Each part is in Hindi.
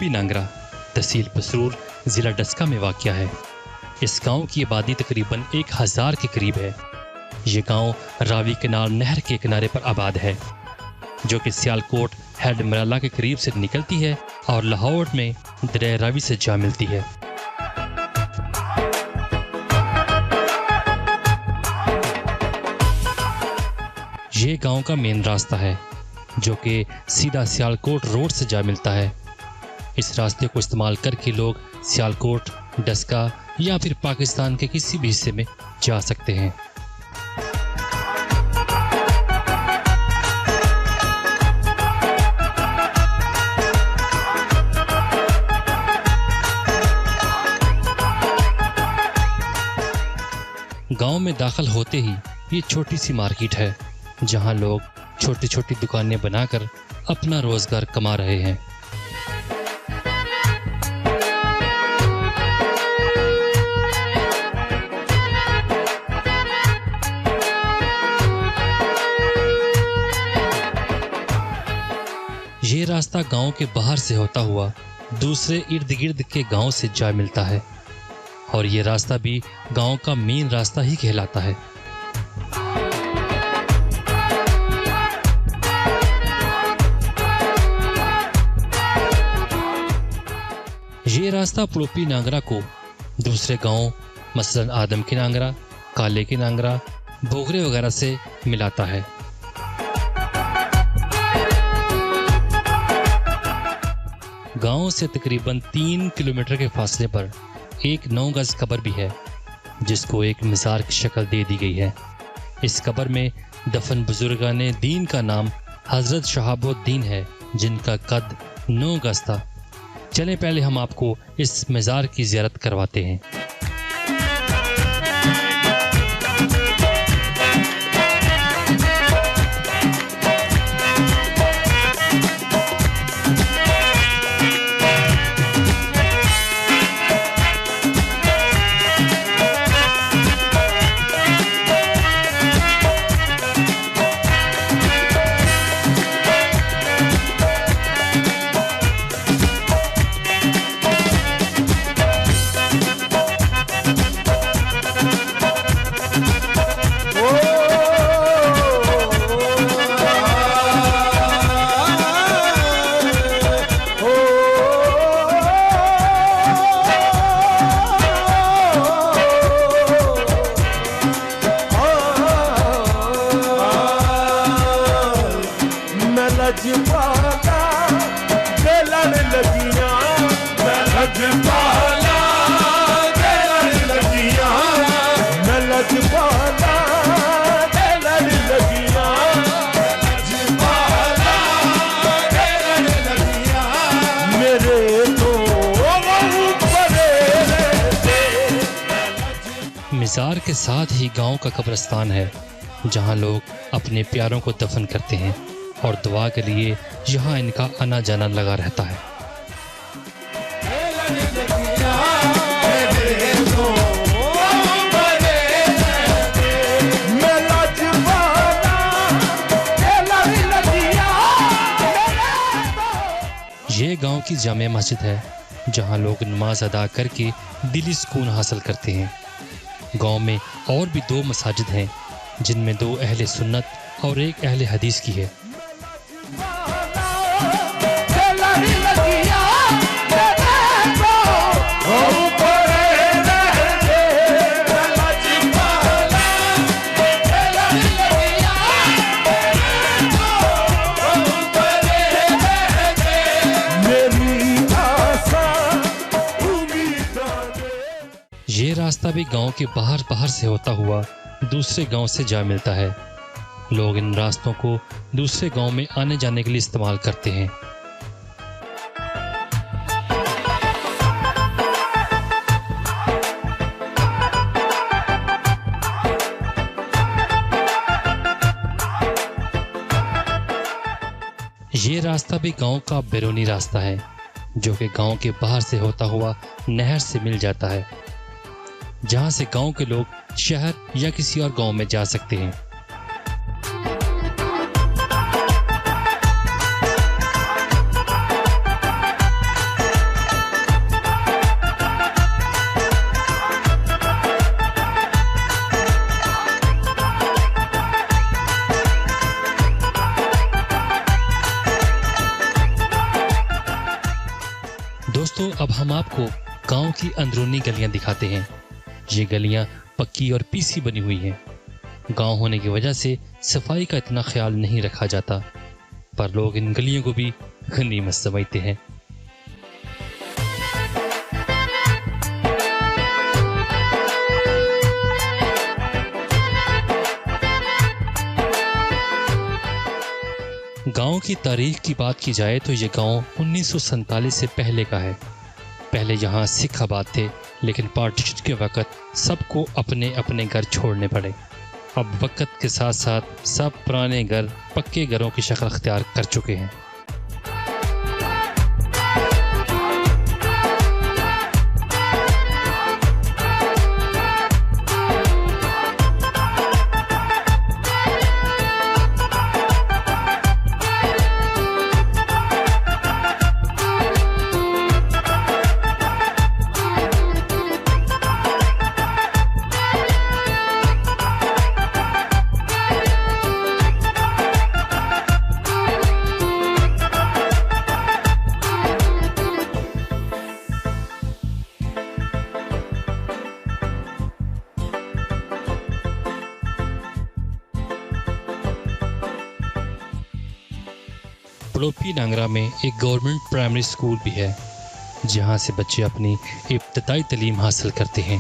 पलोपी नांगरा तहसील पसरूर ज़िला डस्का में वाक़या है। इस गांव की आबादी तकरीबन 1000 के करीब है। ये गांव रावी केनाल नहर के किनारे पर आबाद है, जो कि सियालकोट हेड मराला के करीब से निकलती है और लाहौर में दरिया रावी से जा मिलती है। ये गांव का मेन रास्ता है, जो कि सीधा सियालकोट रोड से जा मिलता है। इस रास्ते को इस्तेमाल करके लोग सियालकोट, डस्का या फिर पाकिस्तान के किसी भी हिस्से में जा सकते हैं। गांव में दाखिल होते ही ये छोटी सी मार्केट है, जहां लोग छोटी छोटी दुकानें बनाकर अपना रोजगार कमा रहे हैं। ये रास्ता गांव के बाहर से होता हुआ दूसरे इर्द गिर्द के गांव से जा मिलता है और ये रास्ता भी गांव का मेन रास्ता ही कहलाता है। ये रास्ता पलोपी नांगरा को दूसरे गांव मसलन आदम की नांगरा, काले की नांगरा, बोगरे वगैरह से मिलाता है। गांव से तकरीबन 3 किलोमीटर के फासले पर एक 9 गज कब्र भी है, जिसको एक मज़ार की शक्ल दे दी गई है। इस कब्र में दफन बुजुर्गाने दीन का नाम हजरत शहाबुद्दीन है, जिनका कद 9 गज था। चलें पहले हम आपको इस मज़ार की ज़ियारत करवाते हैं। मज़ार के साथ ही गांव का कब्रिस्तान है, जहां लोग अपने प्यारों को दफन करते हैं और दुआ के लिए यहां इनका आना जाना लगा रहता है। ये गांव की जामे मस्जिद है, जहां लोग नमाज अदा करके दिली सुकून हासिल करते हैं। गांव में और भी 2 मसाजिद हैं, जिनमें 2 अहले सुन्नत और 1 अहले हदीस की है। ये रास्ता भी गांव के बाहर से होता हुआ दूसरे गांव से जा मिलता है। लोग इन रास्तों को दूसरे गांव में आने जाने के लिए इस्तेमाल करते हैं। ये रास्ता भी गांव का बैरूनी रास्ता है, जो कि गांव के बाहर से होता हुआ नहर से मिल जाता है, जहां से गांव के लोग शहर या किसी और गांव में जा सकते हैं। अब हम आपको गांव की अंदरूनी गलियां दिखाते हैं। ये गलियां पक्की और पीसी बनी हुई हैं। गांव होने की वजह से सफाई का इतना ख्याल नहीं रखा जाता, पर लोग इन गलियों को भी गनीमत समझते हैं। गांव की तारीख की बात की जाए तो ये गांव 1947 से पहले का है। पहले यहाँ सिख आबाद थे, लेकिन पार्टीशन के वक्त सबको अपने अपने घर छोड़ने पड़े। अब वक्त के साथ साथ सब पुराने घर पक्के घरों की शक्ल अख्तियार कर चुके हैं। पड़ोपी नांगरा में एक गवर्नमेंट प्राइमरी स्कूल भी है, जहां से बच्चे अपनी इब्तदाई तालीम हासिल करते हैं।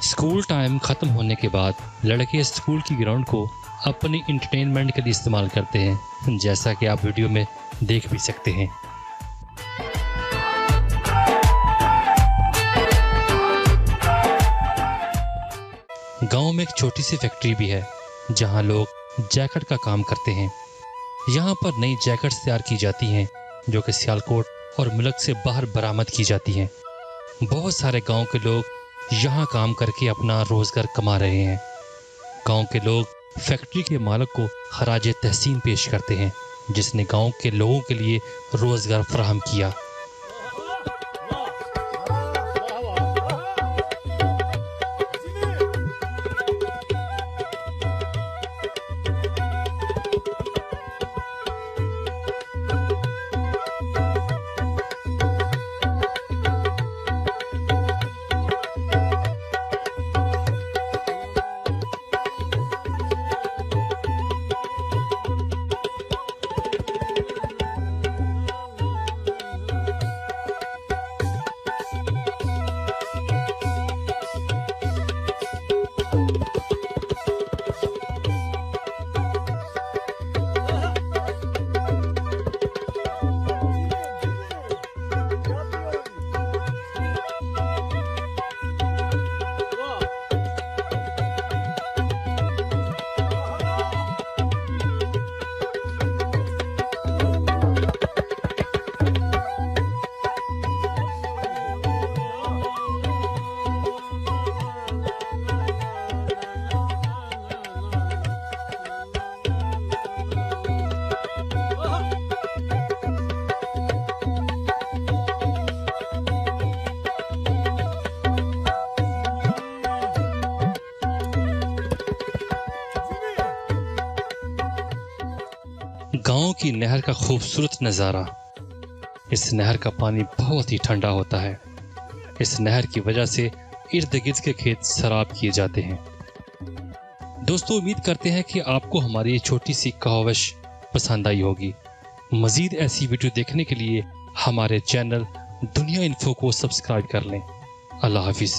स्कूल टाइम खत्म होने के बाद लड़के स्कूल की ग्राउंड को अपनी एंटरटेनमेंट के लिए इस्तेमाल करते हैं, जैसा कि आप वीडियो में देख भी सकते हैं। गांव में एक छोटी सी फैक्ट्री भी है, जहां लोग जैकेट का काम करते हैं। यहां पर नई जैकेट्स तैयार की जाती हैं, जो कि सियालकोट और मुल्क से बाहर बरामद की जाती हैं। बहुत सारे गांव के लोग यहां काम करके अपना रोजगार कमा रहे हैं। गांव के लोग फैक्ट्री के मालिक को खराज तहसीन पेश करते हैं, जिसने गांव के लोगों के लिए रोजगार फराहम किया। गांव की नहर का खूबसूरत नज़ारा। इस नहर का पानी बहुत ही ठंडा होता है। इस नहर की वजह से इर्द गिर्द के खेत सराब किए जाते हैं। दोस्तों, उम्मीद करते हैं कि आपको हमारी ये छोटी सी कहावश पसंद आई होगी। मज़ीद ऐसी वीडियो देखने के लिए हमारे चैनल दुनिया इन्फो को सब्सक्राइब कर लें। अल्लाह हाफिज़।